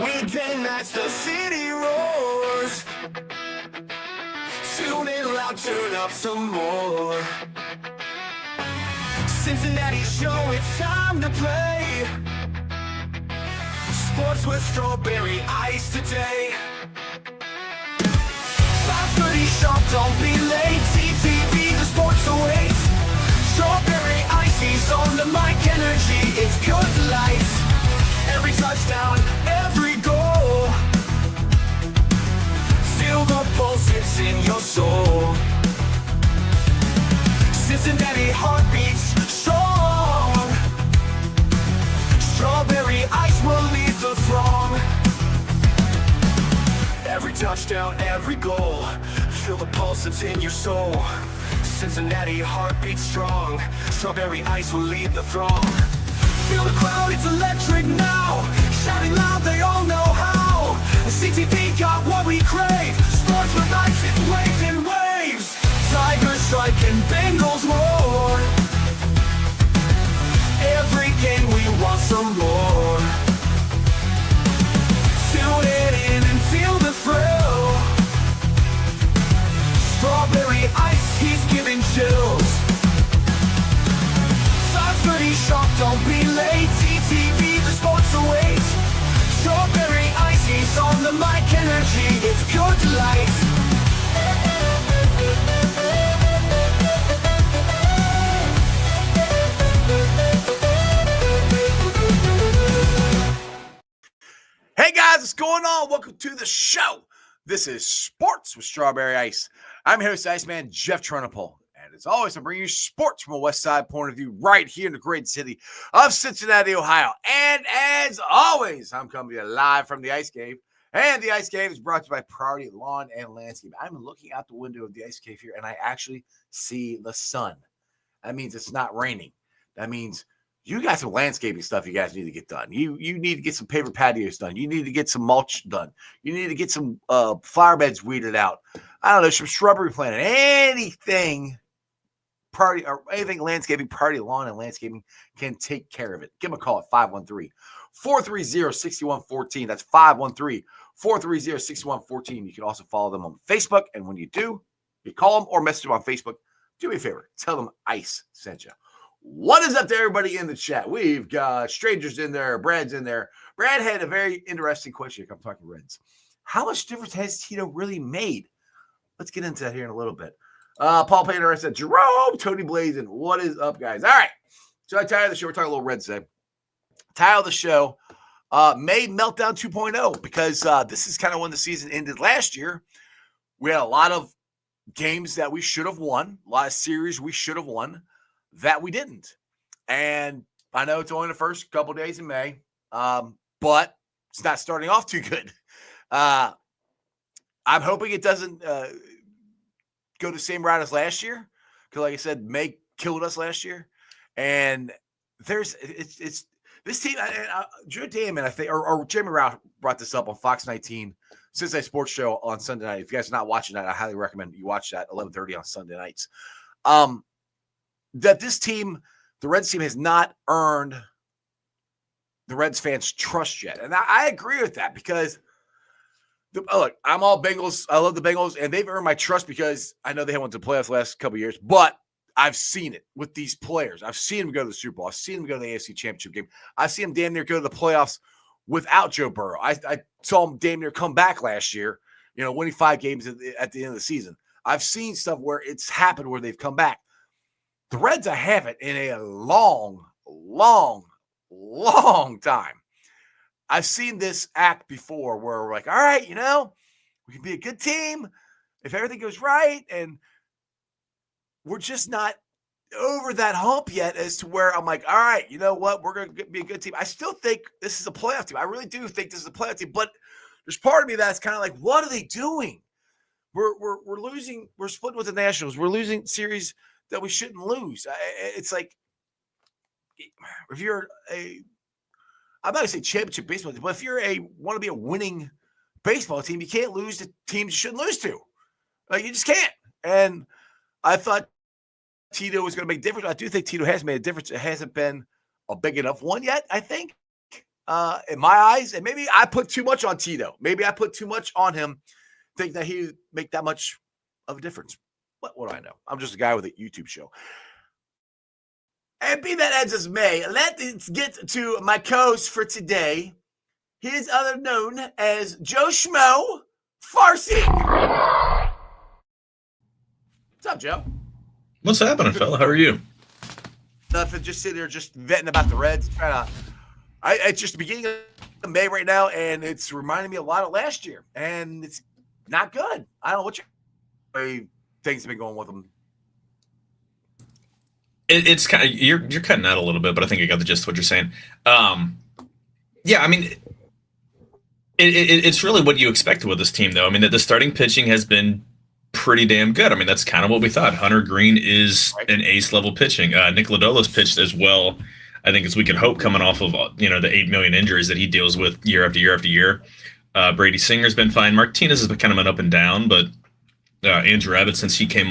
Weekend nights, the city roars. Tune in loud, turn up some more. Cincinnati show, it's time to play. Sports with strawberry ice today. 5:30 sharp, don't be late. TTV, the sports awaits. Strawberry ices on the mic, energy, it's pure delight. Every touchdown, every goal. Feel the pulse, it's in your soul. Cincinnati heartbeats strong. Strawberry ice will lead the throng. Every touchdown, every goal. Feel the pulse, it's in your soul. Cincinnati heartbeats strong. Strawberry ice will lead the throng. Feel the crowd, it's electric now. Shouting loud, they all know how. The CTV got what we crave. Sports with ice, it's waves and waves. Tigers strike and Bengals roar. Every game we want some more. Tune it in and feel the thrill. Strawberry ice, he's giving chills. 5:30 sharp, don't be late. TTV, the sports awaits. Strawberry ice, he's on the mic, energy, it's pure delight. Hey guys, what's going on? Welcome to the show. This is Sports with Strawberry Ice. I'm your host, Iceman Jeff Trunapole. And as always, I'm bringing you sports from a West Side point of view right here in the great city of Cincinnati, Ohio. And as always, I'm coming to you live from the Ice Cave. And the Ice Cave is brought to you by Priority Lawn and Landscape. I'm looking out the window of the Ice Cave here, and I actually see the sun. That means it's not raining. That means you got some landscaping stuff you guys need to get done. You need to get some paper patios done. You need to get some mulch done. You need to get some flower beds weeded out. I don't know, some shrubbery planting. Anything landscaping, Priority Lawn and Landscaping can take care of it. Give them a call at 513-430-6114. That's 513-430-6114. You can also follow them on Facebook. And when you do, you call them or message them on Facebook. Do me a favor. Tell them Ice sent you. What is up to everybody in the chat? We've got strangers in there. Brad's in there. Brad had a very interesting question. I'm talking Reds. How much difference has Tito really made? Let's get into that here in a little bit. Paul Painter said, Jerome, Tony Blazin. What is up, guys? All right. So I tired of the show. We're talking a little Reds today. Title of the show, May Meltdown 2.0, because this is kind of when the season ended last year. We had a lot of games that we should have won, a lot of series we should have won that we didn't. And I know it's only the first couple days in May, but it's not starting off too good. I'm hoping it doesn't go the same route as last year, because like I said, May killed us last year. And it's this team, Drew Damon, I think, or Jeremy Rao brought this up on Fox 19 Cincinnati Sports Show on Sunday night. If you guys are not watching that, I highly recommend you watch that 11:30 on Sunday nights. That this team, the Reds team, has not earned the Reds fans' trust yet. And I agree with that, because look, I'm all Bengals. I love the Bengals, and they've earned my trust because I know they haven't went to the playoffs the last couple of years, but I've seen it with these players. I've seen them go to the Super Bowl. I've seen them go to the AFC Championship game. I've seen them damn near go to the playoffs without Joe Burrow. I saw them damn near come back last year, winning 5 games at the end of the season. I've seen stuff where it's happened where they've come back. The Reds, I haven't in a long, long, long time. I've seen this act before where we're like, all right, we can be a good team if everything goes right. And we're just not over that hump yet as to where I'm like, all right, you know what? We're going to be a good team. I still think this is a playoff team. I really do think this is a playoff team. But there's part of me that's kind of like, what are they doing? We're losing. We're splitting with the Nationals. We're losing series that we shouldn't lose. It's like, if you're I'm not going to say championship baseball team, but if you're want to be a winning baseball team, you can't lose to teams you shouldn't lose to. You just can't. And I thought Tito was going to make a difference. I do think Tito has made a difference. It hasn't been a big enough one yet, I think. in my eyes. And maybe I put too much on Tito. Maybe I put too much on him, think that he would make that much of a difference. What do I know? I'm just a guy with a YouTube show. And be that as is may, let's get to my co-host for today. He is other known as Joe Schmo Farsing. What's up, Joe? What's happening, fella? How are you? Nothing. Just sitting there, just venting about the Reds. It's just the beginning of May right now, and it's reminding me a lot of last year, and it's not good. I don't know what your things have been going with them. It's kind of you're cutting out a little bit, but I think I got the gist of what you're saying. Yeah, I mean, it's really what you expected with this team, though. I mean, the starting pitching has been pretty damn good. I mean, that's kind of what we thought. Hunter Green is an ace level pitching. Nick Lodolo's pitched as well, I think, as we could hope, coming off of the 8 million injuries that he deals with year after year after year. Brady Singer's been fine. Martinez has been kind of an up and down, but Andrew Abbott, since he came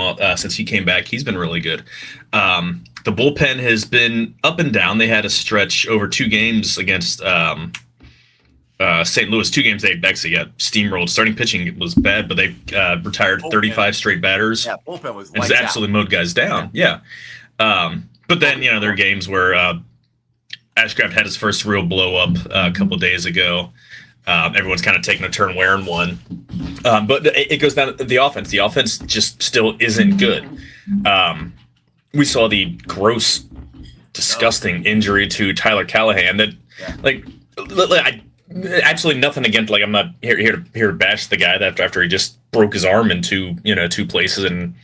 back, he's been really good. The bullpen has been up and down. They had a stretch over 2 games against St. Louis. 2 games they actually got steamrolled. Starting pitching was bad, but they retired 35 straight batters. Yeah, bullpen was and just absolutely mowed guys down. Yeah. But then there are games where Ashcraft had his first real blow up a couple of days ago. Everyone's kind of taking a turn wearing one. But it goes down to the offense. The offense just still isn't good. We saw the gross, disgusting injury to Tyler Callihan that, absolutely nothing against, I'm not here to bash the guy that after he just broke his arm in 2 places. And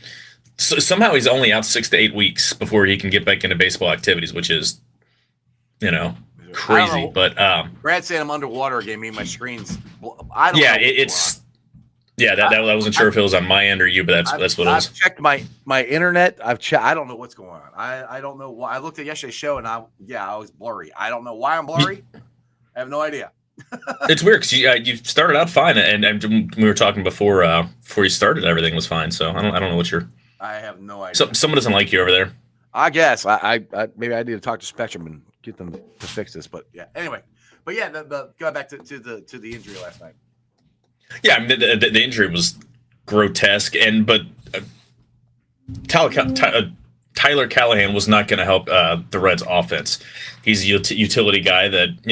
so somehow he's only out 6 to 8 weeks before he can get back into baseball activities, which is, crazy. But Brad saying I'm underwater again. Me and my screens. That wasn't sure if it was on my end or you, but that's what it was. I've checked my internet. I don't know what's going on. I don't know why. I looked at yesterday's show and I was blurry. I don't know why I'm blurry. I have no idea. It's weird because you started out fine, and we were talking before you started, everything was fine. So I don't know what you're. I have no idea. Someone doesn't like you over there. I guess I maybe I need to talk to Spectrum and get them to fix this. But yeah, anyway. But yeah, going back to the injury last night. Yeah, I mean, the injury was grotesque, but Tyler Callihan was not going to help the Reds' offense. He's a utility guy that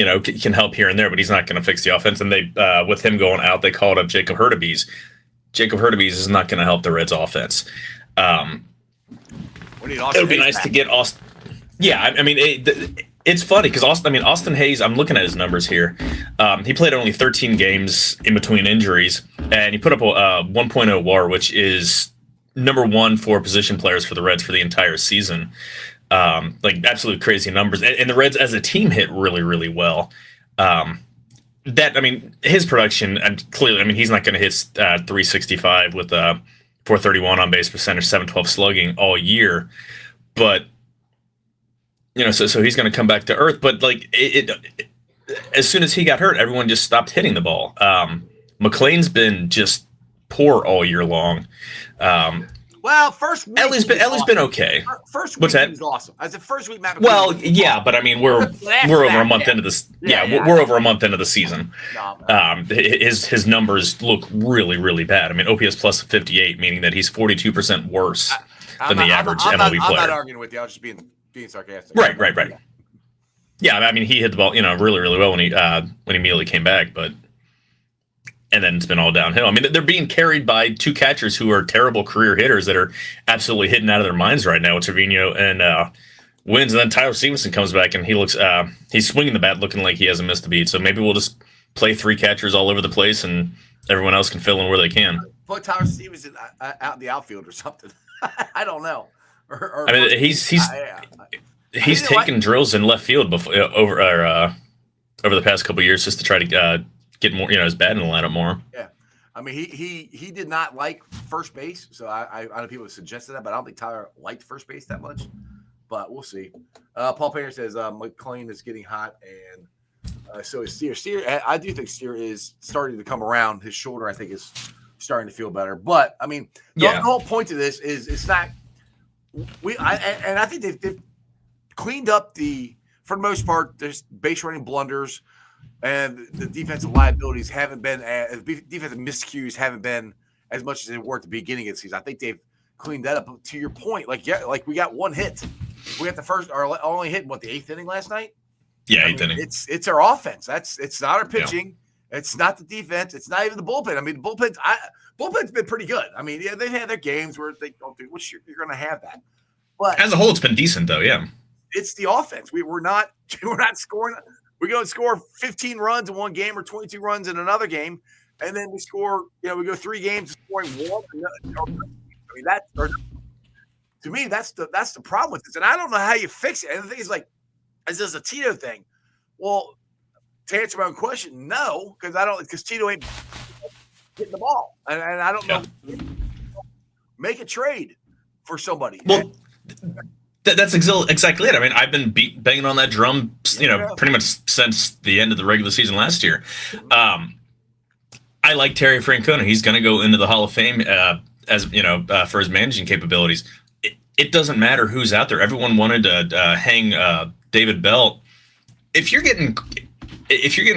can help here and there, but he's not going to fix the offense. And they, with him going out, they called up Jacob Hurtubise. Jacob Hurtubise is not going to help the Reds' offense. It would be nice to get Austin. Yeah, I mean, it's funny because Austin Hayes, I'm looking at his numbers here. He played only 13 games in between injuries, and he put up a 1.0 WAR, which is number 1 for position players for the Reds for the entire season. Absolute crazy numbers. And the Reds as a team hit really, really well. His production, and clearly, he's not going to hit 365 with 431 on base percentage, 712 slugging all year. But so he's going to come back to earth. But as soon as he got hurt, everyone just stopped hitting the ball. McLean's been just poor all year long. First week Ellie's been okay. First week What's that? was awesome. As a first week, Matt. Well, yeah, but we're over a month into this. We're over a month into the season. His numbers look really, really bad. OPS plus 58, meaning that he's 42% worse than the average MLB player. I'm not arguing with you. I was just being sarcastic. Right. Yeah, he hit the ball, really, really well when he immediately came back, and then it's been all downhill. They're being carried by 2 catchers who are terrible career hitters that are absolutely hitting out of their minds right now. It's Trevino and wins, and then Tyler Stevenson comes back and he looks he's swinging the bat looking like he hasn't missed a beat. So maybe we'll just play 3 catchers all over the place and everyone else can fill in where they can. Put Tyler Stevenson out in the outfield or something. I don't know. He's taken drills in left field before over the past couple of years just to try to get more, his bat in the lineup more. Yeah, he did not like first base, so I know people have suggested that, but I don't think Tyler liked first base that much. But we'll see. Paul Painter says McLean is getting hot, and so is Steer. Steer, I do think Steer is starting to come around. His shoulder, I think, is starting to feel better. But the whole point of this is it's not. I think they've cleaned up for the most part. There's base running blunders. and the defensive liabilities haven't been defensive miscues haven't been as much as they were at the beginning of the season. I think they've cleaned that up. To your point, like we got one hit. We got the first, our only hit, the 8th inning last night? Yeah, 8th inning. It's our offense. It's not our pitching. Yeah. It's not the defense. It's not even the bullpen. I mean, the bullpen's been pretty good. I mean, yeah, they've had their games where they don't do, which you're going to have that. But as a whole, it's been decent though. Yeah, it's the offense. We're not scoring. We're going to score 15 runs in one game or 22 runs in another game, and then we score. We go 3 games scoring 1. I mean, to me, that's the problem with this, and I don't know how you fix it. And the thing is, like, is this a Tito thing? Well, to answer my own question, no, because Tito ain't getting the ball, and I don't know. Make a trade for somebody. Well, that's exactly it. I mean, I've been banging on that drum, pretty much since the end of the regular season last year. I like Terry Francona. He's going to go into the Hall of Fame as for his managing capabilities. It doesn't matter who's out there. Everyone wanted to hang David Bell. If you're getting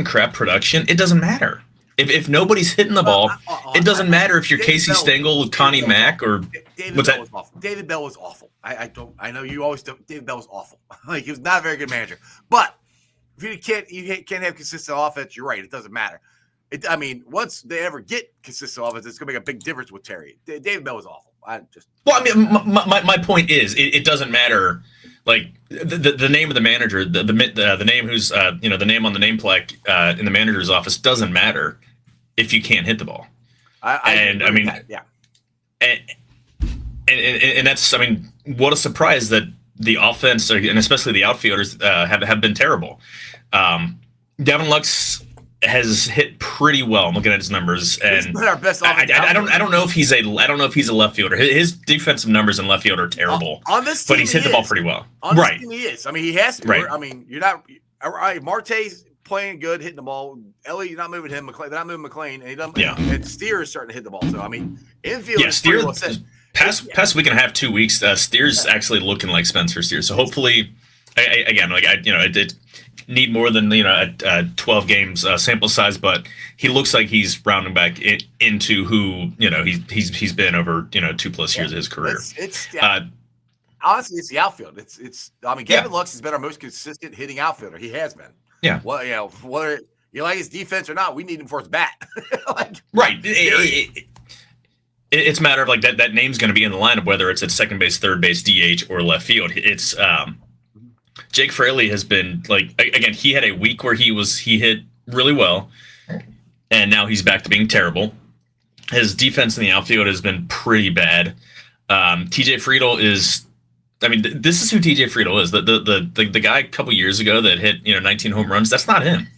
crap production, it doesn't matter. If nobody's hitting the ball, it doesn't matter if you're Casey Stengel, Connie Mack, or David Bell was awful. David Bell was awful. I know you always do. David Bell was awful. Like, he was not a very good manager. But if you can't have consistent offense, you're right. It doesn't matter. Once they ever get consistent offense, it's going to make a big difference with Terry. David Bell was awful. My point is, it doesn't matter. Like the name of the manager, the name who's the name on the name plaque in the manager's office doesn't matter if you can't hit the ball. And that's, what a surprise that the offense and especially the outfielders have been terrible. Gavin Lux has hit pretty well. I'm looking at his numbers, and he's been our best I don't know if he's a left fielder. His defensive numbers in left field are terrible. On this team, but he's hit the ball pretty well. On this team, he is. He has to. Right. You're not. Marte's playing good, hitting the ball. Ellie, you're not moving him. They're not moving McLean, and he doesn't. Yeah. And Steer is starting to hit the ball. So infield. Yeah, Steer. Past week and a half, 2 weeks, Steer's actually looking like Spencer Steer. So hopefully, it need more than 12 games sample size, but he looks like he's rounding back into who he's been over 2+ years of his career. Honestly, it's the outfield. Gavin Lux has been our most consistent hitting outfielder. He has been. Yeah. Well, whether you like his defense or not, we need him for his bat. Right. It's a matter of that name's going to be in the lineup, whether it's at second base, third base, DH, or left field. It's Jake Fraley has been again, he had a week where he hit really well, and now he's back to being terrible. His defense in the outfield has been pretty bad. TJ Friedel is, this is who TJ Friedel is. The guy a couple years ago that hit 19 home runs. That's not him.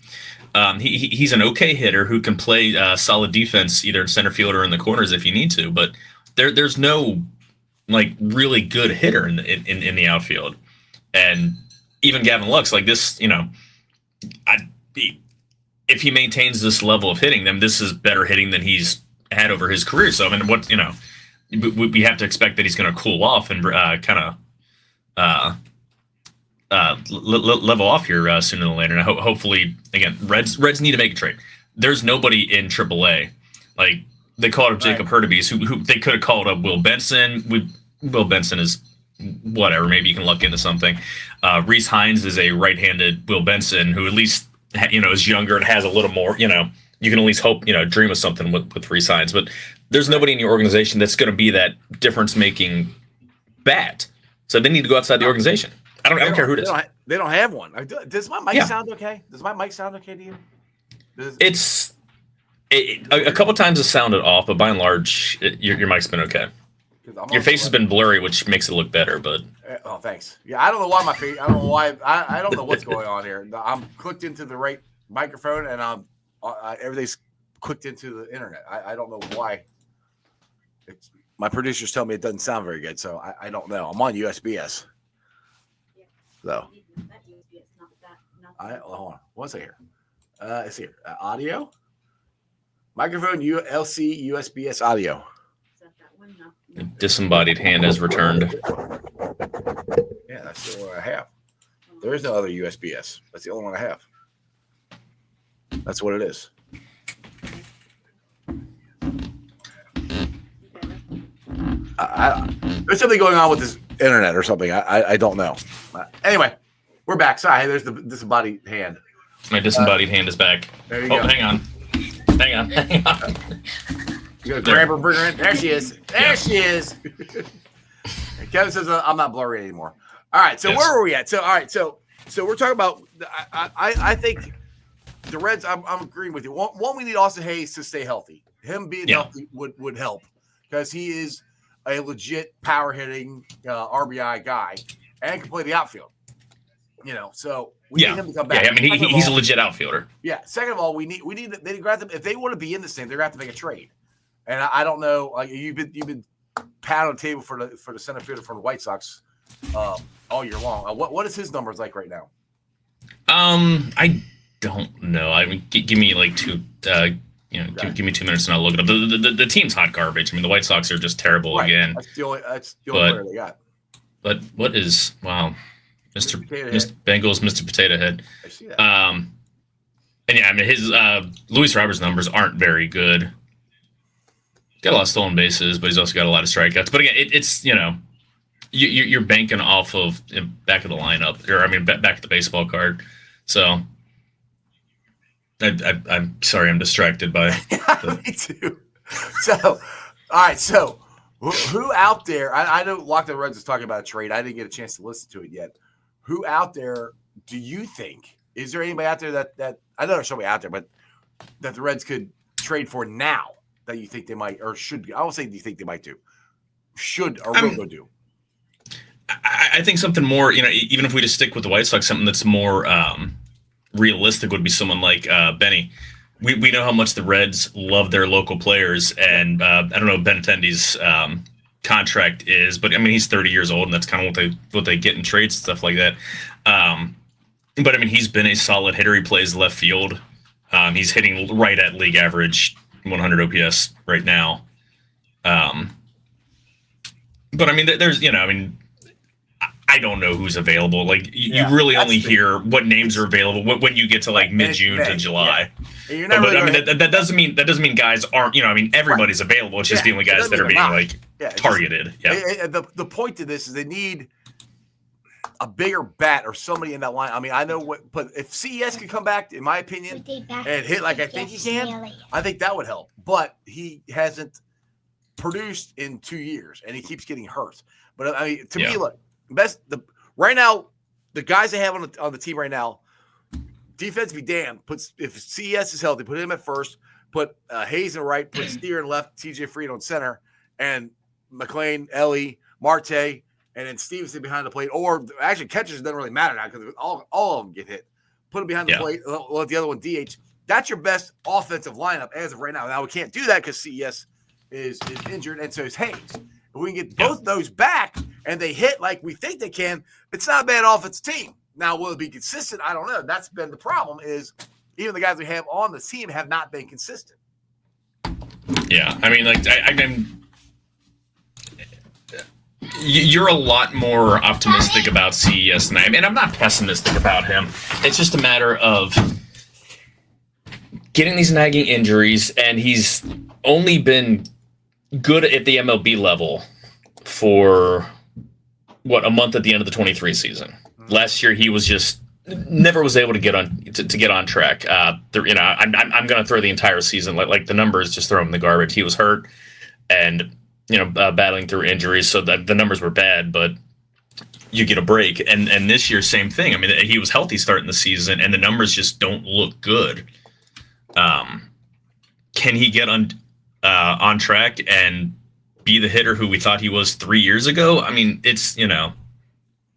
He's an okay hitter who can play solid defense either in center field or in the corners if you need to. But there's no really good hitter in the outfield. And even Gavin Lux, if he maintains this level of hitting, then this is better hitting than he's had over his career. So we have to expect that he's going to cool off and kind of level off here sooner than later. And hopefully, again, Reds need to make a trade. There's nobody in AAA. They called up Jacob Hurtubise, who they could have called up Will Benson. Will Benson is whatever. Maybe you can luck into something. Reese Hines is a right-handed Will Benson who at least is younger and has a little more. You can at least hope dream of something with Reese Hines. But there's nobody in your organization that's going to be that difference-making bat. So they need to go outside the organization. I don't care who it is. They don't have one. Does my mic sound okay? Does my mic sound okay to you? A couple times it sounded off, but by and large, your mic's been okay. Your face has been blurry, which makes it look better. But thanks. Yeah, I don't know why my face. I don't know why. I don't know what's going on here. I'm clicked into the right microphone, and everything's clicked into the internet. I don't know why. My producers tell me it doesn't sound very good, so I don't know. I'm on USBS. So, hold on. What's it here? It's here. Audio, microphone, LC, USBS audio. Disembodied hand has returned. Yeah, that's the only one I have. There is no other USBS. That's the only one I have. That's what it is. There's something going on with this internet or something. I don't know. Anyway, we're back. Sorry, there's the disembodied hand. My disembodied hand is back. There you go. Hang on. You gotta grab her, bring her in. There she is. There she is. Kevin says I'm not blurry anymore. All right, so where were we at? So we're talking about. I think the Reds. I'm agreeing with you. One, we need Austin Hayes to stay healthy. Him being healthy would help because he is a legit power hitting RBI guy and can play the outfield. So we need him to come back. Yeah, I mean he's a legit outfielder. Yeah. Second of all, we need they grab them if they want to be in this thing. They're going to have to make a trade. And I don't know. Like you've been pounding on the table for the center fielder for the White Sox all year long. What is his numbers like right now? I don't know. I mean, give me like two. Give me 2 minutes and I'll look it up. The team's hot garbage. I mean, the White Sox are just terrible again. That's the only player they got. But what is Mr. Bengals, Mr. Potato Head? I see that. And yeah, I mean his Luis Roberts numbers aren't very good. Got a lot of stolen bases, but he's also got a lot of strikeouts. But again, it's you're banking off of back of the lineup, or I mean back of the baseball card. So I'm sorry, I'm distracted by. Me too. So, all right. So, who out there? I know Locked On Reds is talking about a trade. I didn't get a chance to listen to it yet. Who out there do you think? Is there anybody out there that I know there's somebody out there, but that the Reds could trade for now that you think they might or should? I won't say you think they might do. Should or will go do. I think something more. Even if we just stick with the White Sox, something that's more realistic would be someone like Benny. We know how much the Reds love their local players, and I don't know what Benintendi's contract is, but I mean he's 30 years old, and that's kind of what they get in trades and stuff like that. But I mean he's been a solid hitter. He plays left field. He's hitting right at league average 100 OPS right now. But I mean there's I don't know who's available. Like you really only hear what names are available when you get to like mid-June to July. Yeah. But I mean that doesn't mean guys aren't. I mean everybody's available. It's just the only guys that are being targeted. The point to this is they need a bigger bat or somebody in that line. I mean I know but if CES can come back, in my opinion, and hit like I think he can, I think that would help. But he hasn't produced in 2 years, and he keeps getting hurt. But I mean to me, look. Right now, the guys they have on the team right now, defense be damned. If CES is healthy, put him at first. Put Hayes in right. Put Steer in left. TJ Fried on center, and McLean, Ellie, Marte, and then Stevenson behind the plate. Or actually, catchers doesn't really matter now because all of them get hit. Put them behind the plate. Let the other one DH. That's your best offensive lineup as of right now. Now we can't do that because CES is injured, and so is Hayes. If we can get both those back and they hit like we think they can, it's not a bad offensive team. Now, will it be consistent? I don't know. That's been the problem is even the guys we have on the team have not been consistent. Yeah. I mean, like, you're a lot more optimistic about CES than I am. And I'm not pessimistic about him. It's just a matter of getting these nagging injuries, and he's only been good at the MLB level for a month at the end of the 23 season. Last year he was just never was able to get on track. I'm going to throw the entire season like the numbers, just throw him in the garbage. He was hurt and battling through injuries, so that the numbers were bad, but you get a break. And this year same thing. I mean he was healthy starting the season and the numbers just don't look good. Can he get on track and be the hitter who we thought he was 3 years ago? I mean, it's,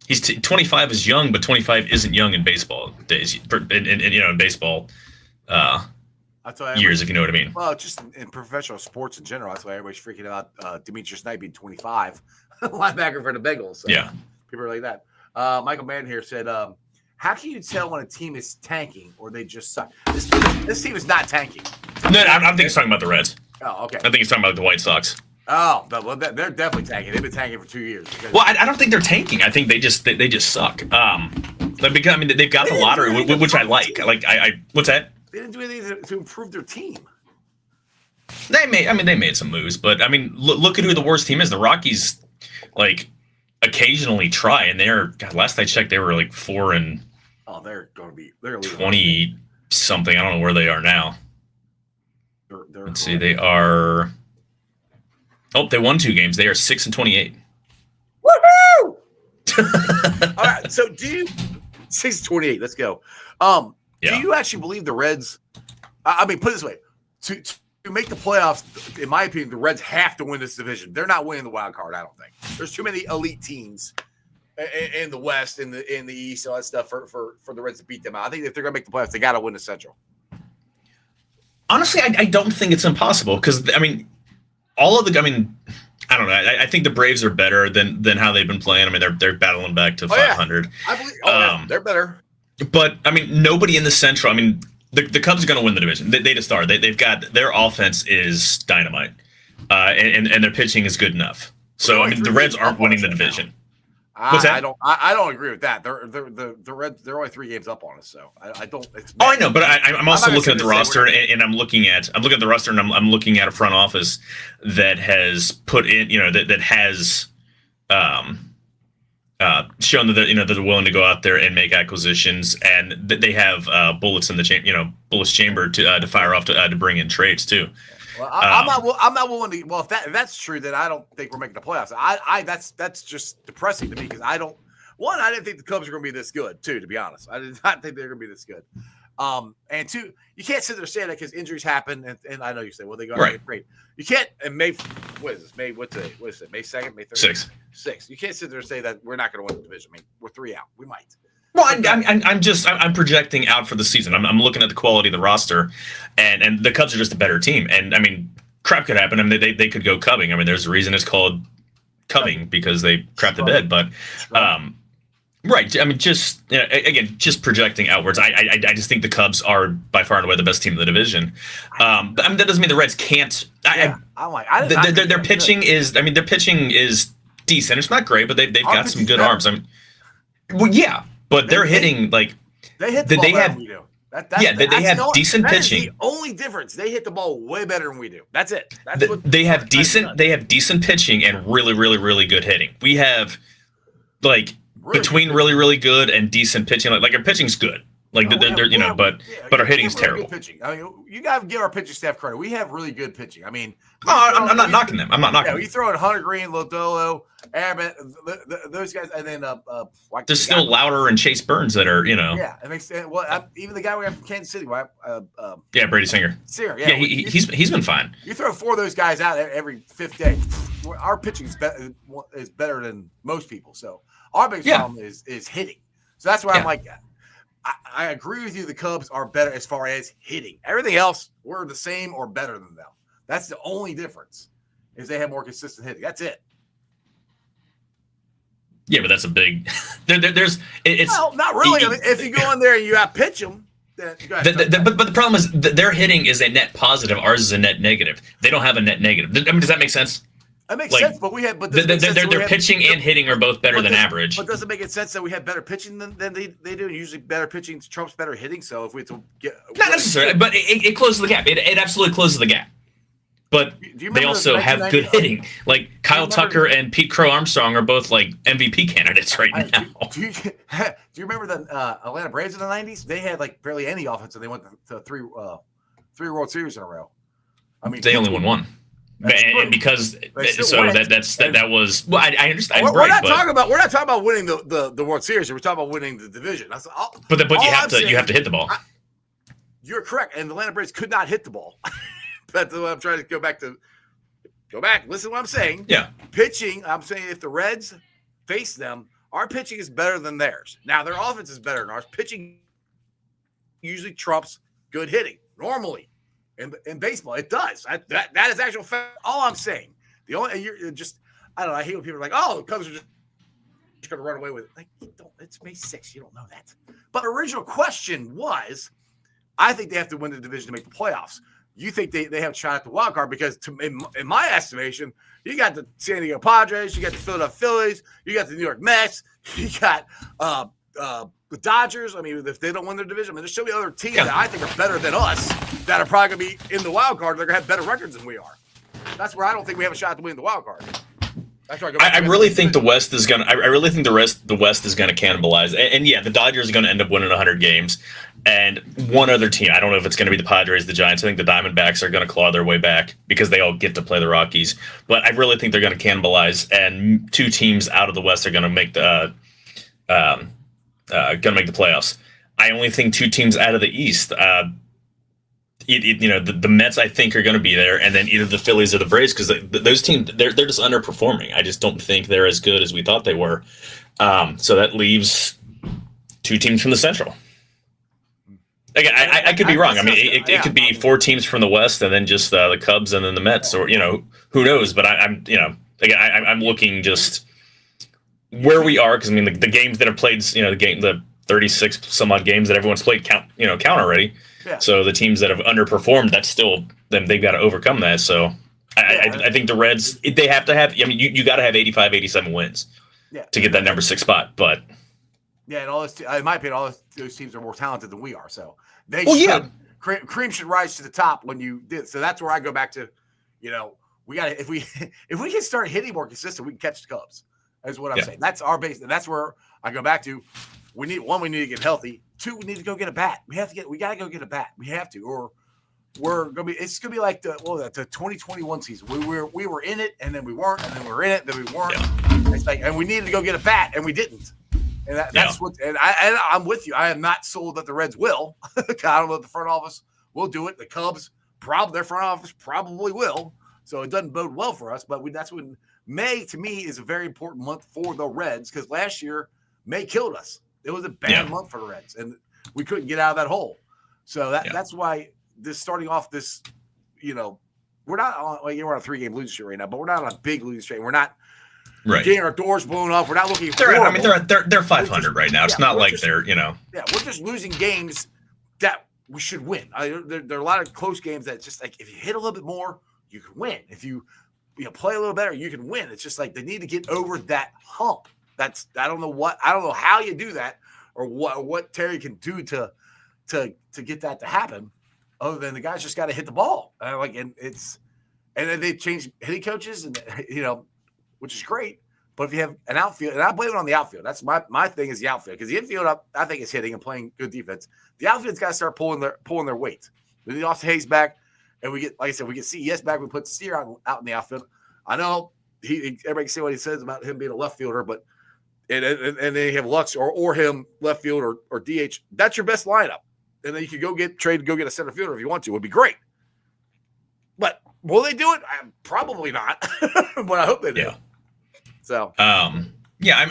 he's 25 is young, but 25 isn't young in baseball days, in baseball years, if you know what I mean. Well, just in professional sports in general, that's why everybody's freaking out Demetrius Knight being 25, linebacker for the Bengals. So yeah. People are like that. Michael Mann here said, how can you tell when a team is tanking or they just suck? This team is not tanking. No, I think he's talking about the Reds. Oh, okay. I think he's talking about the White Sox. Oh, well, they're definitely tanking. They've been tanking for 2 years. Well, I don't think they're tanking. I think they just suck. Because they've got the lottery, which I like. What's that? They didn't do anything to improve their team. They made some moves, but I mean, look at who the worst team is. The Rockies, like, occasionally try, and last I checked, they were like 4 and. Oh, they're 20 something. I don't know where they are now. Let's see. They are. Oh, they won 2 games. They are 6 and 28. Woohoo! All right. So 6-28? Let's go. Do you actually believe the Reds? I mean, put it this way: to make the playoffs, in my opinion, the Reds have to win this division. They're not winning the wild card. I don't think there's too many elite teams in the West, in the East, all that stuff for the Reds to beat them out. I think if they're going to make the playoffs, they got to win the Central. Honestly, I don't think it's impossible because I mean, I don't know. I think the Braves are better than how they've been playing. I mean, they're battling back to 500. I believe. They're better. But I mean, nobody in the Central. I mean, the Cubs are going to win the division. They just are. They've got their offense is dynamite, and their pitching is good enough. So I mean, the Reds aren't winning the division. What's that? I don't agree with that. The Reds, they're only 3 games up on us, so I don't. I know, but I'm also looking at the roster, and I'm looking at the roster, and I'm looking at a front office that has put in, that has shown that they're willing to go out there and make acquisitions, and that they have bullets in the bullets chamber to fire off to bring in trades too. Well, I'm not willing to. Well, if that's true, then I don't think we're making the playoffs. That's just depressing to me because I didn't think the Cubs were going to be this good. Too, to be honest, I did not think they were going to be this good. And 2, you can't sit there saying that because injuries happen, and I know you say, well, they got right. Great. You can't. And May, what is this? May, what's today? What is it? May 2nd, May 3rd? 6. You can't sit there and say that we're not going to win the division. I mean, we're 3 out. We might. Well, I'm projecting out for the season. I'm looking at the quality of the roster, and the Cubs are just a better team. And I mean, crap could happen. I mean, they could go cubbing. I mean, there's a reason it's called cubbing because they crap the bed. But right. I mean, just just projecting outwards. I just think the Cubs are by far and away the best team in the division. I mean, that doesn't mean the Reds can't. Their pitching is. I mean, their pitching is decent. It's not great, but they've got some good arms. I mean, well, yeah. But they're hitting like they hit the ball better than we do. They have decent pitching. That's the only difference. They hit the ball way better than we do. That's it. They have decent pitching and really, really, really good hitting. We have like between really, really good and decent pitching. Like our pitching's good. Like but our hitting's terrible. Pitching. I mean, you got to give our pitching staff credit. We have really good pitching. I mean, I'm not knocking them. I'm not knocking them. You throw in Hunter Green, Lodolo, Abbott, those guys, and then there's still Louder and Chase Burns that are Yeah, it makes sense. Well, even the guy we have from Kansas City, Brady Singer. Yeah, he's been fine. You throw 4 of those guys out every 5th day. Our pitching is better than most people. So our biggest problem is hitting. So that's why I'm like. I agree with you. The Cubs are better as far as hitting. Everything else, we're the same or better than them. That's the only difference is they have more consistent hitting. That's it. Yeah, but that's a big. It's not really. I mean, if you go in there and you pitch them, then but the problem is that their hitting is a net positive. Ours is a net negative. They don't have a net negative. I mean, does that make sense? That makes sense, but we have. But their pitching and hitting are both better than average. But does it make sense that we have better pitching than they do? Usually, better pitching trumps better hitting. So if we have to get not necessarily, but it closes the gap. It absolutely closes the gap. But they also have good hitting. Like Kyle Tucker and Pete Crow Armstrong are both like MVP candidates right now. Do you remember the Atlanta Braves in the '90s? They had like barely any offense, and they went to three World Series in a row. I mean, they only won 1. And because that was well, I understand. We're not talking about winning the World Series. We're talking about winning the division. But you have to hit the ball. You're correct, and the Atlanta Braves could not hit the ball. That's what I'm trying to go back. Listen to what I'm saying. Yeah, pitching. I'm saying if the Reds face them, our pitching is better than theirs. Now their offense is better than ours. Pitching usually trumps good hitting normally. In baseball, it does. That is actual fact. All I'm saying. You're just I don't know. I hate when people are like, "Oh, the Cubs are just going to run away with it." Like, it's May 6th. You don't know that. But the original question was, I think they have to win the division to make the playoffs. You think they have a shot at the wild card because, in my estimation, you got the San Diego Padres, you got the Philadelphia Phillies, you got the New York Mets, you got the Dodgers. I mean, if they don't win their division, I mean, there's so many other teams that I think are better than us that are probably going to be in the wild card. They're going to have better records than we are. That's where I don't think we have a shot to win the wild card. That's where I really think the West is going to. I really think the West is going to cannibalize. And yeah, the Dodgers are going to end up winning 100 games. And one other team, I don't know if it's going to be the Padres, the Giants. I think the Diamondbacks are going to claw their way back because they all get to play the Rockies. But I really think they're going to cannibalize, and two teams out of the West are going to make the playoffs. I only think two teams out of the East. The Mets I think are going to be there, and then either the Phillies or the Braves, because those teams they're just underperforming. I just don't think they're as good as we thought they were. So that leaves two teams from the Central. Again, I could be wrong. I mean, it could be four teams from the West, and then just the Cubs, and then the Mets, or who knows? But I'm looking just where we are, because I mean the games that have played, the 36 some odd games that everyone's played count already. Yeah. So the teams that have underperformed, that's still them. They've got to overcome that. So I think the Reds, they have to have. I mean, you got to have 85, 87 wins to get that number 6 spot. But and all this, in my opinion, all those teams are more talented than we are. So they should. Cream should rise to the top when you did. So that's where I go back to. We got to if we can start hitting more consistent, we can catch the Cubs. That's what I'm saying. That's our base, and that's where I go back to. We need to get healthy. 2, we need to go get a bat. We got to go get a bat. We have to, or it's gonna be like the 2021 season. We were in it, and then we weren't, and then we were in it, then we weren't. Yeah. It's like, and we needed to go get a bat, and we didn't. And that's what. And I'm with you. I am not sold that the Reds will. I don't know if the front office will do it. The Cubs, their front office probably will. So it doesn't bode well for us. But that's when May, to me, is a very important month for the Reds, because last year May killed us. It was a bad month for the Reds, and we couldn't get out of that hole. So that's why starting off this, we're not on. We're on a 3-game losing streak right now, but we're not on a big losing streak. We're not getting our doors blown off. We're not looking. They're 500 right now. It's not like they're. Yeah, we're just losing games that we should win. There are a lot of close games that just like if you hit a little bit more, you can win. If you play a little better, you can win. It's just like they need to get over that hump. I don't know how you do that, or what Terry can do to get that to happen, other than the guys just got to hit the ball. And then they changed hitting coaches, and which is great. But if you have an outfield, and I blame it on the outfield. That's my thing is the outfield, because the infield I think is hitting and playing good defense. The outfield's got to start pulling their weight. We need Austin Hayes back, and we get, like I said, we get CES back. We put Steer out in the outfield. I know everybody can say what he says about him being a left fielder, but. And they have Lux or him left field or DH. That's your best lineup. And then you could go get a center fielder if you want to. It would be great. But will they do it? Probably not. But I hope they do. Yeah. So. I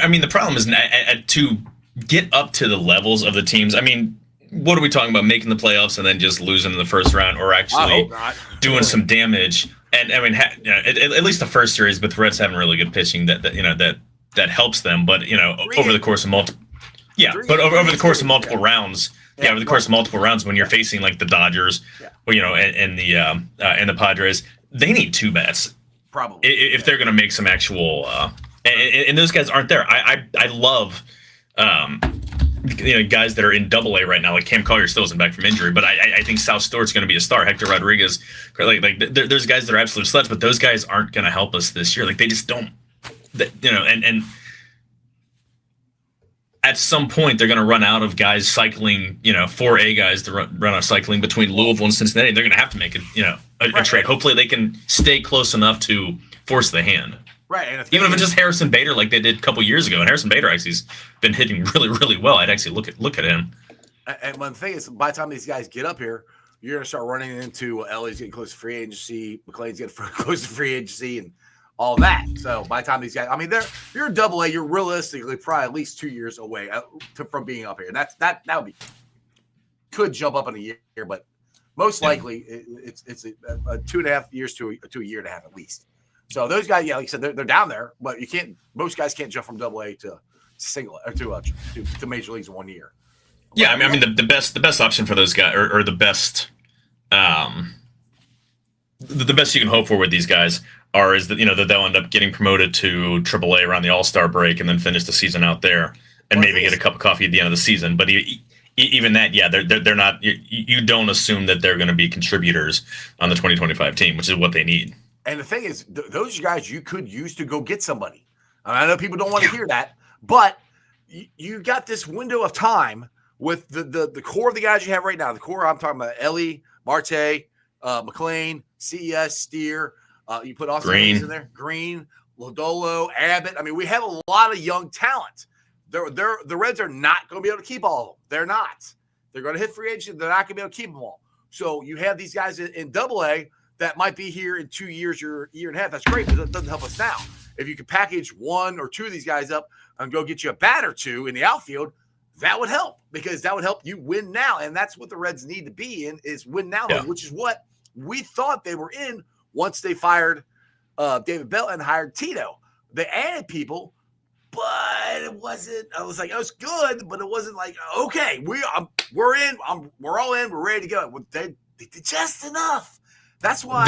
mean, the problem is to get up to the levels of the teams. I mean, what are we talking about? Making the playoffs and then just losing in the first round, or actually doing some damage? And I mean, at least the first series with Reds having really good pitching that helps them, but over the course of multiple rounds, when you're facing like the Dodgers, or and the Padres, they need 2 bats probably if they're going to make some actual. And those guys aren't there. I love guys that are in Double-A right now, like Cam Collier still isn't back from injury, but I think South Stewart's going to be a star. Hector Rodriguez, there's guys that are absolute studs, but those guys aren't going to help us this year. Like they just don't. And at some point they're going to run out of guys cycling, 4A guys to run out cycling between Louisville and Cincinnati. They're going to have to make a trade. Hopefully they can stay close enough to force the hand. Right. And even if it's just Harrison Bader like they did a couple years ago, and Harrison Bader actually has been hitting really, really well. I'd actually look at him. And one thing is, by the time these guys get up here, you're going to start running into Ellie's getting close to free agency, McLean's getting close to free agency, and all that. So by the time these guys, I mean, you're a Double-A, you're realistically probably at least 2 years away from being up here. And that would be could jump up in a year, but most likely it's a 2.5 years to a year and a half at least. So those guys, like you said, they're down there, but most guys can't jump from Double-A to single or to major leagues in 1 year. Yeah, I mean the best option for those guys, or the best the best you can hope for with these guys is that that they'll end up getting promoted to AAA around the All-Star break and then finish the season out there. and maybe get a cup of coffee at the end of the season. But even that, yeah, they're not. You don't assume that they're going to be contributors on the 2025 team, which is what they need. And the thing is, those guys you could use to go get somebody. I know people don't want to hear that, but you got this window of time with the core of the guys you have right now. The core, I'm talking about Ellie, Marte, McLean, CES, Steer. You put Austin Hayes in there, Green, Lodolo, Abbott. I mean, we have a lot of young talent. The Reds are not going to be able to keep all of them. They're not. They're going to hit free agents. They're not going to be able to keep them all. So you have these guys in AA that might be here in 2 years or year and a half. That's great, but that doesn't help us now. If you could package one or two of these guys up and go get you a bat or two in the outfield, that would help, because that would help you win now. And that's what the Reds need to be in, is win now, which is what we thought they were in once they fired David Bell and hired Tito. They added people, but it wasn't. I was like, it was good, but it wasn't like, okay, we're in. We're all in. We're ready to go. They did just enough. That's why.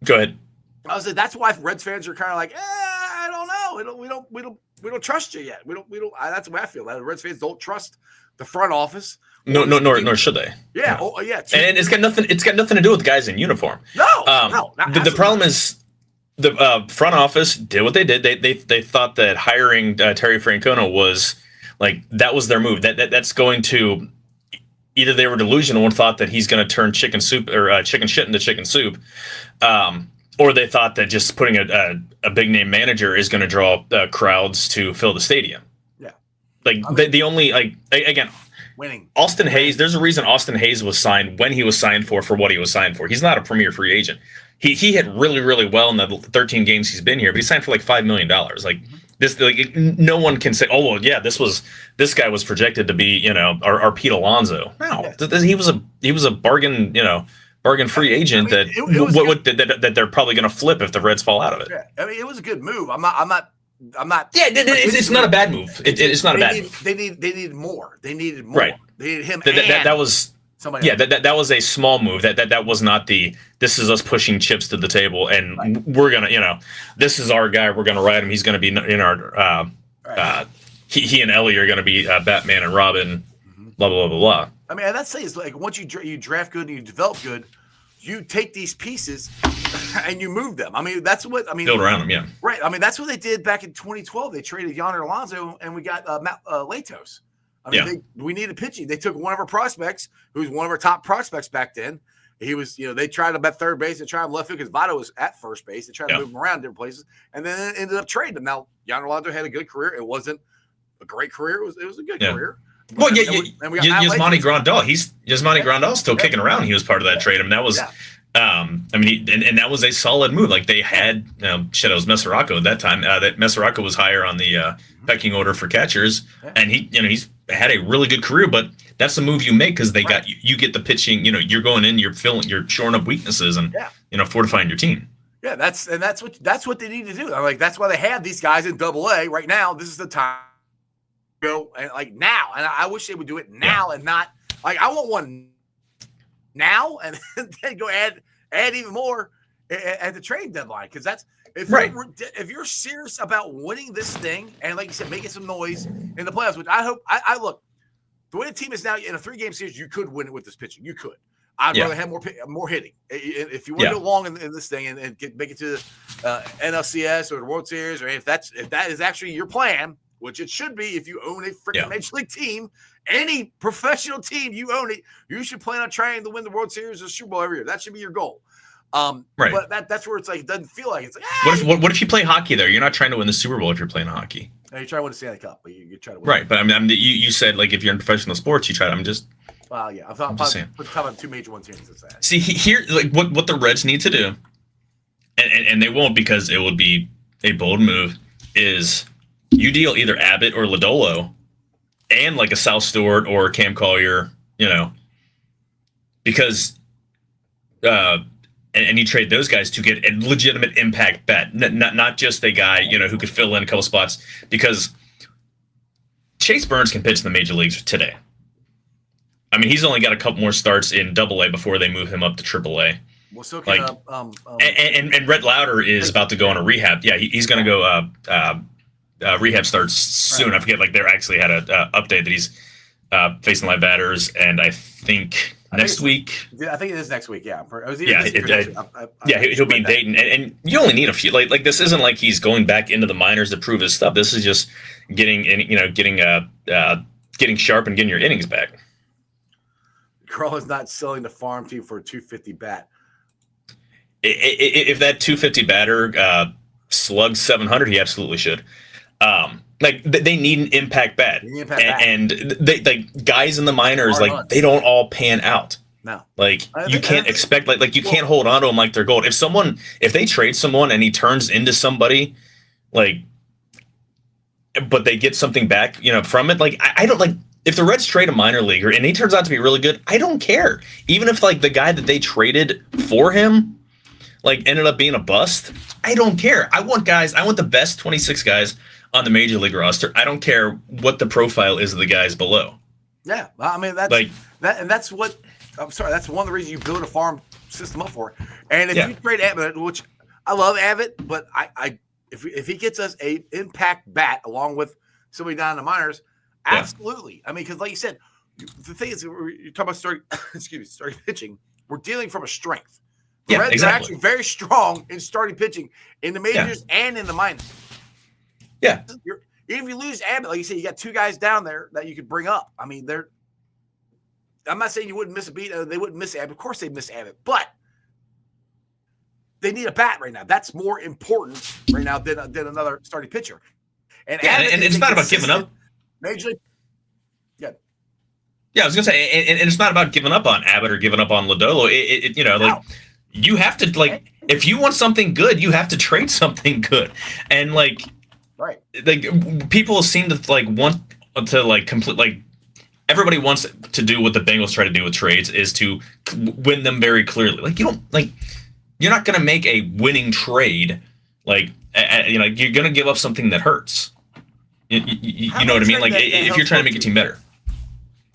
Go ahead. I was like, that's why Reds fans are kind of like, I don't know. We don't trust you yet. We don't. That's the way I feel. The Reds fans don't trust the front office. Nor should they. Yeah. Oh, yeah. And it's got nothing. It's got nothing to do with guys in uniform. No. The problem is the front office did what they did. They thought that hiring Terry Francona was like, that was their move. That's going to, either they were delusional and thought that he's going to turn chicken soup or chicken shit into chicken soup, or they thought that just putting a big name manager is going to draw crowds to fill the stadium. Yeah, the only again. Winning. Austin Hayes, there's a reason Austin Hayes was signed when he was signed for what he was signed for. He's not a premier free agent. He hit really, really well in the 13 games he's been here, but he signed for like $5 million. Like this, like no one can say, oh well, yeah, this guy was projected to be, our Pete Alonso. No, he was a bargain, bargain free agent that they're probably going to flip if the Reds fall out of it. Yeah. I mean, it was a good move. I'm not. Yeah, it's not a bad move. It's not a bad move. They needed more. They needed more. Right. They needed him. That was somebody. Yeah, that was a small move. That was not the. This is us pushing chips to the table, and we're gonna, this is our guy. We're gonna ride him. He's gonna be in our. He and Ellie are gonna be Batman and Robin. Blah blah blah blah. I mean, that's the thing is, like, once you draft good and you develop good, you take these pieces and you move them. I mean, that's what build around them, yeah. Right. I mean, that's what they did back in 2012. They traded Yonder Alonso and we got Matt Latos. I mean, we needed pitching. They took one of our prospects, who was one of our top prospects back then. He was, they tried him at third base. They tried him left field because Votto was at first base. They tried to move him around different places, and then ended up trading him. Now, Yonder Alonso had a good career. It wasn't a great career. It was a good career. Well, Yasmani Grandal. Yasmani Grandal's still kicking around. He was part of that trade. I mean, that was. And that was a solid move. Like they had, it was Mesoraco at that time. That Mesoraco was higher on the pecking order for catchers, and he's had a really good career. But that's the move you make because they got you get the pitching. You're going in, you're shoring up weaknesses and fortifying your team. Yeah, that's what they need to do. I'm like, that's why they have these guys in AA right now. This is the time to go and like now, and I wish they would do it now and not like I want one now and then go add even more at the trade deadline, because that's if you're serious about winning this thing and, like you said, making some noise in the playoffs, which I hope. I look, the way the team is now in a 3-game series, you could win it with this pitching. You could. I'd rather have more hitting. If you want to go long in this thing and make it to the NLCS or the World Series, or if that is actually your plan, which it should be if you own a freaking Major League team, any professional team, you own it, you should plan on trying to win the World Series or the Super Bowl every year. That should be your goal. But that's where it's like, it doesn't feel like it's like, what if you play hockey there? You're not trying to win the Super Bowl if you're playing hockey. No, you try to win the Stanley Cup, but you try to win. Right, but I mean, you said like if you're in professional sports, you try to. I'm just saying. I'm talking about 2 major ones here. See here, like what the Reds need to do, and they won't because it would be a bold move, is you deal either Abbott or Lodolo and like a South Stewart or Cam Collier, because and you trade those guys to get a legitimate impact bat, not just a guy, who could fill in a couple spots, because Chase Burns can pitch in the major leagues today. I mean, he's only got a couple more starts in AA before they move him up to AAA. Well, so can and Rhett Lauder is about to go on a rehab. Yeah, he's going to go rehab starts soon. I forget. Like they actually had a update that he's facing live batters, and I think next week. I think it is next week. Yeah. He'll be in Dayton, and you only need a few. Like this isn't like he's going back into the minors to prove his stuff. This is just getting sharp and getting your innings back. Carl is not selling the farm team for a 250 bat. If that 250 batter slugs 700, he absolutely should. Like they need an impact bat, and they like guys in the minors, like they don't all pan out. No, like you can't expect like you can't hold on to them like they're gold. If they trade someone and he turns into somebody, like, but they get something back, from it. Like I don't like. If the Reds trade a minor leaguer and he turns out to be really good, I don't care. Even if like the guy that they traded for him, like ended up being a bust, I don't care. I want the best 26 guys on the major league roster. I don't care what the profile is of the guys below. Yeah, I mean that's what. I'm sorry, that's one of the reasons you build a farm system up for. And if you trade Abbott, which I love Abbott, but if he gets us a impact bat along with somebody down in the minors. Absolutely. I mean, because like you said, the thing is, you're talking about starting pitching. We're dealing from a strength. The Reds are actually very strong in starting pitching in the majors and in the minors. Yeah. Even if you lose Abbott, like you said, you got two guys down there that you could bring up. I mean, I'm not saying you wouldn't miss a beat. They wouldn't miss Abbott. Of course they'd miss Abbott. But they need a bat right now. That's more important right now than another starting pitcher. And it's not about giving up. Major League. Yeah, I was gonna say, and it's not about giving up on Abbott or giving up on Lodolo. You have to if you want something good, you have to trade something good, and people seem to want to complete everybody wants to do what the Bengals try to do with trades is to win them very clearly. You're not gonna make a winning trade. You're gonna give up something that hurts. You know what I mean? If you're trying to make a team better.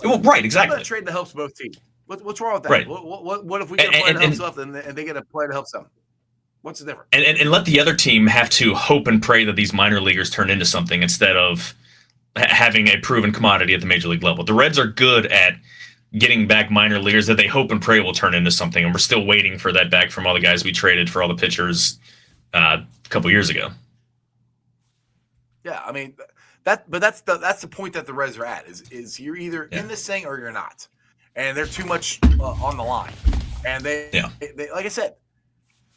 Well, right, exactly. How about a trade that helps both teams? What's wrong with that? Right. What if we get a player that helps us and they get a player that helps them? What's the difference? And let the other team have to hope and pray that these minor leaguers turn into something instead of having a proven commodity at the major league level. The Reds are good at getting back minor leaguers that they hope and pray will turn into something, and we're still waiting for that back from all the guys we traded for all the pitchers a couple years ago. Yeah, I mean that's the point that the Reds are at is you're either in this thing or you're not, and they're too much on the line, and they like I said,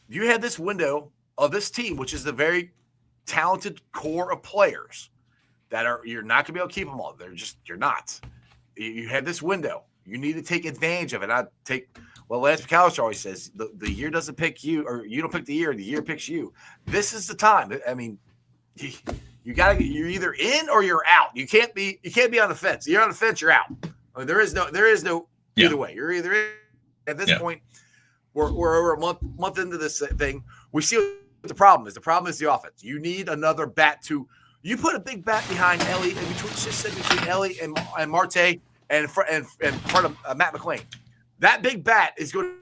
you had this window of this team, which is the very talented core of players that you're not gonna be able to keep them all. You're not. You had this window. You need to take advantage of it. Lance McAllister always says the year doesn't pick you, or you don't pick the year picks you. This is the time. I mean, you're either in or you're out. You can't be on the fence. You're on the fence, you're out. I mean, there is no either way. You're either in. At this point, we're over a month into this thing. We see what the problem is. The problem is the offense. You need another bat to. You put a big bat behind Ellie, between Ellie and Marte and part of Matt McClain. That big bat is going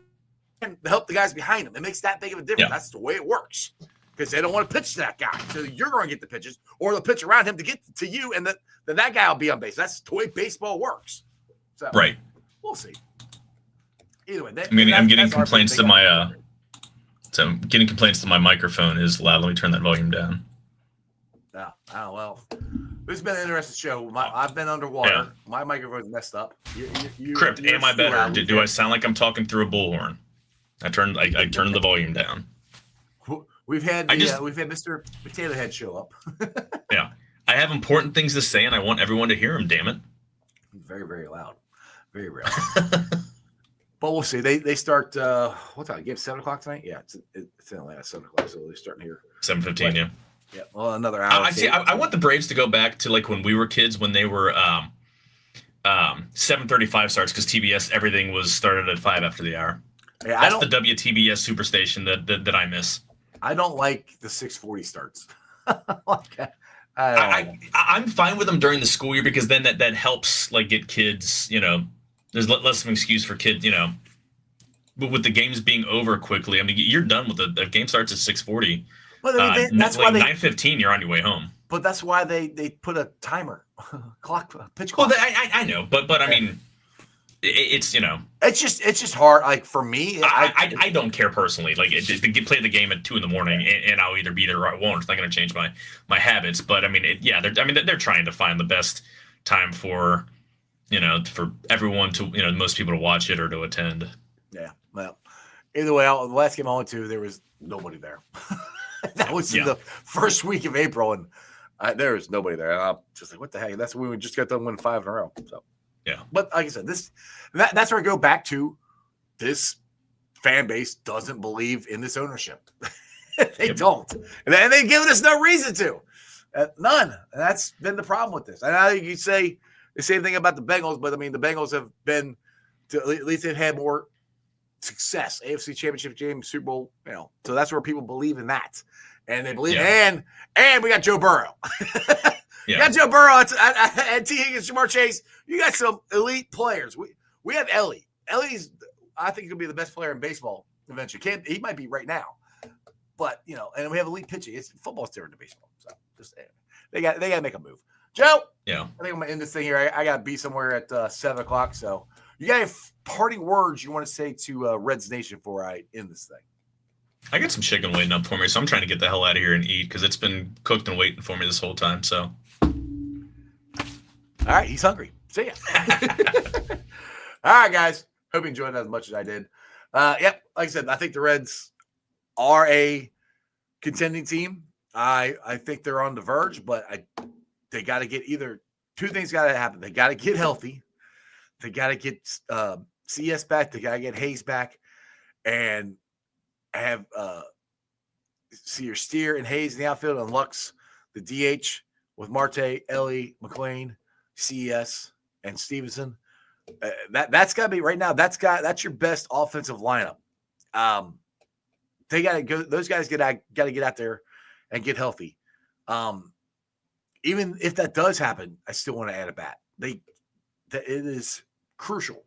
to help the guys behind him. It makes that big of a difference. That's the way it works, because they don't want to pitch to that guy. So you're going to get the pitches, or they'll pitch around him to get to you, and then that guy will be on base. That's the way baseball works. So we'll see. Either way, I'm getting complaints to my so I'm getting complaints that my microphone is loud. Let me turn that volume down. Oh, well. This has been an interesting show. I've been underwater. Yeah. My microphone's messed up. Crypt, am I better? Do I sound like I'm talking through a bullhorn? I turned the volume down. We've had Mr. Potato Head show up. Yeah. I have important things to say, and I want everyone to hear them, damn it. Very, very loud. Very, very loud. But we'll see. They start, what time? Game 7 o'clock tonight? Yeah, it's in Atlanta, 7 o'clock, so they're starting here. 7:15, yeah. Yeah, well, another hour. I want the Braves to go back to when we were kids, when they were 7:35 starts, because TBS everything was started at 5 after the hour. Yeah, that's the WTBS superstation that I miss. I don't like the 6:40 starts. I'm fine with them during the school year, because then that helps get kids. There's less of an excuse for kids. But with the games being over quickly, I mean, you're done with the game starts at 6:40. Well, that's why 9:15, you're on your way home. But that's why they put a timer, pitch Well, clock. I know, but I mean, it's it's just hard. Like for me, I don't care personally. Like play the game at 2 a.m. and I'll either be there or I won't. It's not going to change my habits. But I mean, they're trying to find the best time for for everyone to most people to watch it or to attend. Yeah. Well, either way, the last game I went to, there was nobody there. That was in the first week of April, and there was nobody there. And I'm just like, what the heck? That's when we just got done winning 5 in a row. So. Yeah, but like I said, that's where I go back to. This fan base doesn't believe in this ownership. They don't, and they've given us no reason to. None. And that's been the problem with this. And I think you say the same thing about the Bengals, but I mean the Bengals have been, at least they've had more success. AFC Championship game, Super Bowl. So that's where people believe in that, and they believe. And we got Joe Burrow. You got Joe Burrow and T. Higgins, Jamar Chase. You got some elite players. We have Ellie. Ellie's, I think, going to be the best player in baseball eventually. He might be right now, but and we have elite pitching. Football's different than baseball, so just they got to make a move. Joe, I think I'm going to end this thing here. I got to be somewhere at 7:00. So you got any parting words you want to say to Reds Nation before I end this thing? I got some chicken waiting up for me, so I'm trying to get the hell out of here and eat because it's been cooked and waiting for me this whole time. So. All right, he's hungry. See ya. All right, guys. Hope you enjoyed it as much as I did. Like I said, I think the Reds are a contending team. I think they're on the verge, but they got to get either two things got to happen. They got to get healthy. They got to get CS back. They got to get Hayes back, and have your Steer and Hayes in the outfield, and Lux the DH with Marte, Ellie, McLean, CES, and Stevenson. That's got to be right now. That's your best offensive lineup. They got to go. Those guys got to get out there and get healthy. Even if that does happen, I still want to add a bat. It is crucial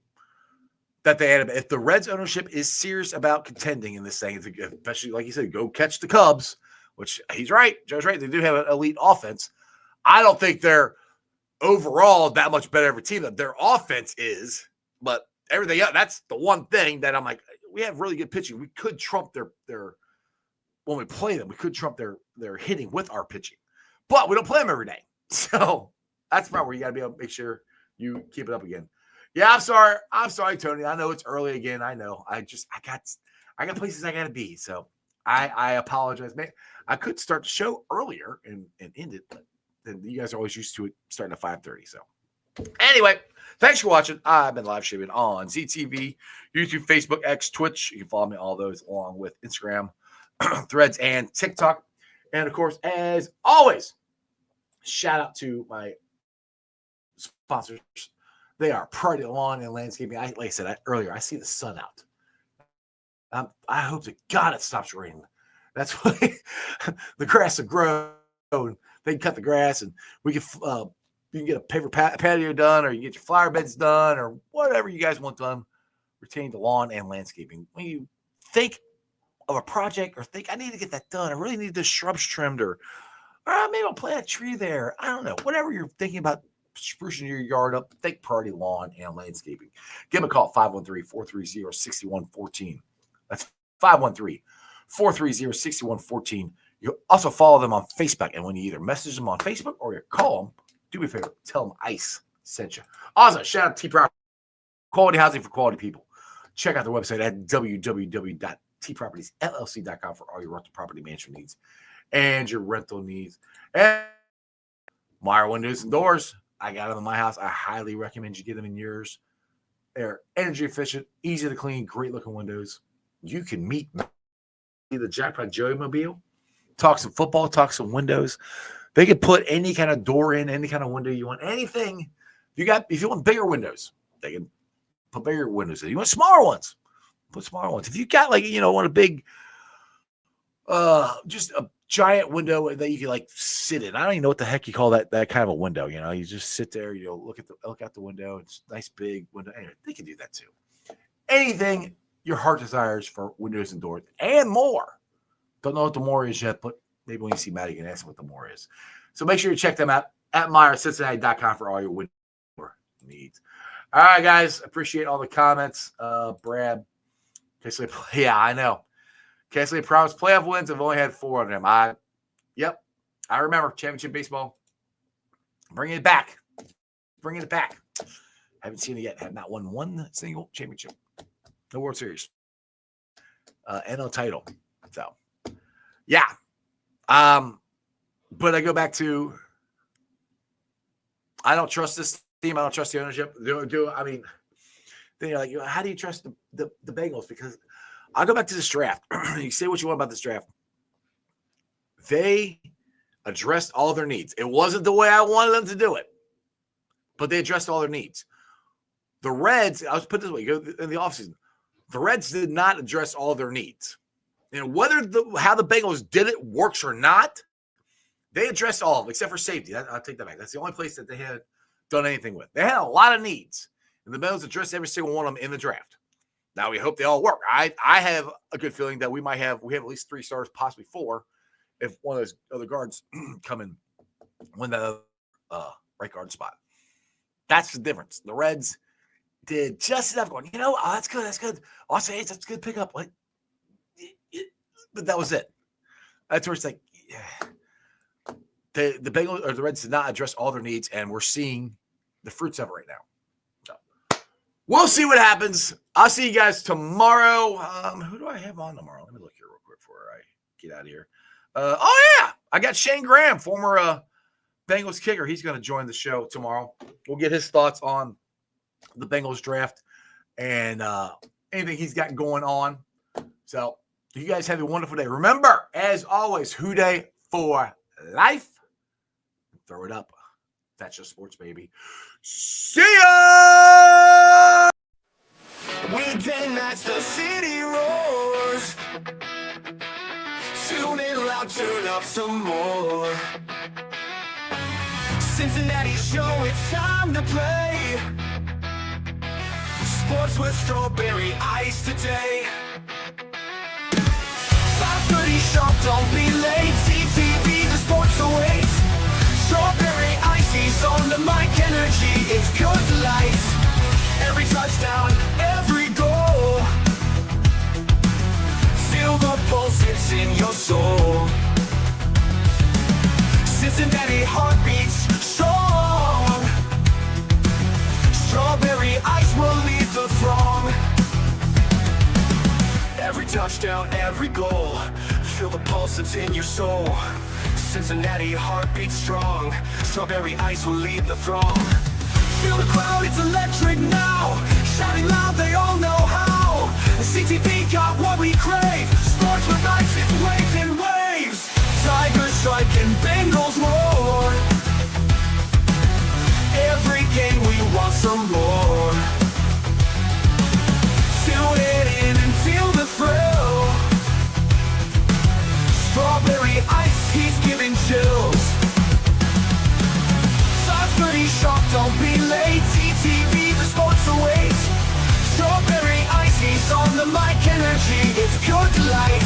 that they add a bat. If the Reds ownership is serious about contending in this thing, especially like you said, go catch the Cubs. Which he's right. Joe's right. They do have an elite offense. I don't think they're overall that much better of a team than their offense is, but everything else, that's the one thing that I'm like, we have really good pitching. We could trump their when we play them, we could trump their hitting with our pitching, but we don't play them every day. So that's the part where you got to be able to make sure you keep it up again. Yeah, I'm sorry, Tony. I know it's early again. I know. I got places I got to be. So I apologize, man. I could start the show earlier and end it, but then you guys are always used to it starting at 5:30. So anyway, thanks for watching. I've been live streaming on ZTV, YouTube, Facebook, X, Twitch. You can follow me all those along with Instagram, Threads, and TikTok. And of course, as always, shout out to my sponsors. They are Priority Lawn and Landscaping. Like I said earlier, I see the sun out. I hope to God it stops raining. That's why the grass will grow. And they can cut the grass, and we can you can get a paper patio done, or you get your flower beds done, or whatever you guys want done. Retaining the lawn and landscaping. When you think of a project or think I need to get that done, I really need the shrubs trimmed, or maybe I'll plant a tree there. I don't know. Whatever you're thinking about sprucing your yard up, think Priority Lawn and Landscaping. Give them a call, 513-430-6114. That's 513-430-6114. You also follow them on Facebook, and when you either message them on Facebook or you call them, do me a favor, tell them ICE sent you. Also, shout out to T-Property, quality housing for quality people. Check out their website at www.tpropertiesllc.com for all your rental property management needs and your rental needs. And Meyer Windows and Doors, I got them in my house. I highly recommend you get them in yours. They're energy efficient, easy to clean, great looking windows. You can meet the Jackpot Joey Mobile. Talk some football, talk some windows. They could put any kind of door in, any kind of window you want, anything. If you want bigger windows, they can put bigger windows in. You want smaller ones, put smaller ones. If you got want a big, just a giant window that you can sit in. I don't even know what the heck you call that kind of a window. You just sit there, look out the window. It's a nice big window. Anyway, they can do that too. Anything your heart desires for windows and doors and more. Don't know what the more is yet, but maybe when you see Matt, you can ask him what the more is. So make sure you check them out at MyerCincinnati.com for all your winter needs. All right, guys. Appreciate all the comments. Brad, yeah, I know. Can't say promise playoff wins. I've only had 4 of them. I remember championship baseball. Bringing it back. Haven't seen it yet. Have not won one single championship. No World Series. And no title. So, yeah. But I go back to, I don't trust this team. I don't trust the ownership. I mean, then you're like, how do you trust the Bengals? Because I'll go back to this draft. You say what you want about this draft. They addressed all their needs. It wasn't the way I wanted them to do it, but they addressed all their needs. The Reds, I was put this way, in the offseason, the Reds did not address all their needs. And whether how the Bengals did it works or not, they addressed all of them, except for safety. I'll take that back. That's the only place that they had done anything with. They had a lot of needs, and the Bengals addressed every single one of them in the draft. Now, we hope they all work. I have a good feeling that we have at least 3 stars, possibly 4, if one of those other guards come in, win that right guard spot. That's the difference. The Reds did just enough going, that's good. Also, that's a good pickup. But that was it. That's where it's like, yeah. The Bengals or the Reds did not address all their needs, and we're seeing the fruits of it right now. So we'll see what happens. I'll see you guys tomorrow. Who do I have on tomorrow? Let me look here real quick before I get out of here. I got Shane Graham, former Bengals kicker. He's going to join the show tomorrow. We'll get his thoughts on the Bengals draft and anything he's got going on. So you guys have a wonderful day. Remember, as always, Who Day for life. Throw it up. That's just sports, baby. See ya! Weekend nights, the city roars. Tune in loud, turn up some more. Cincinnati show, it's time to play. Sports with strawberry ice today. 5:30 sharp, don't be late. CTV, the sports awaits. Strawberry ices on the mic, energy, it's pure delight. Every touchdown, every goal. Feel the pulse, it's in your soul. Cincinnati heartbeats strong. Strawberry ice will lead the throng. Every touchdown, every goal. Feel the pulse, it's in your soul. Cincinnati heartbeats strong. Strawberry ice will lead the throng. Feel the crowd, it's electric now. Shouting loud, they all know how. The CTV got what we crave. Sports with ice, it's waves and waves. Tigers strike and Bengals roar. Every game we want some more. Tune it in and feel the thrill. Strawberry ice, he's giving chills. 5:30 sharp, don't be late. TTV, the sports awaits. Strawberry ice, he's on the mic, energy, it's pure delight.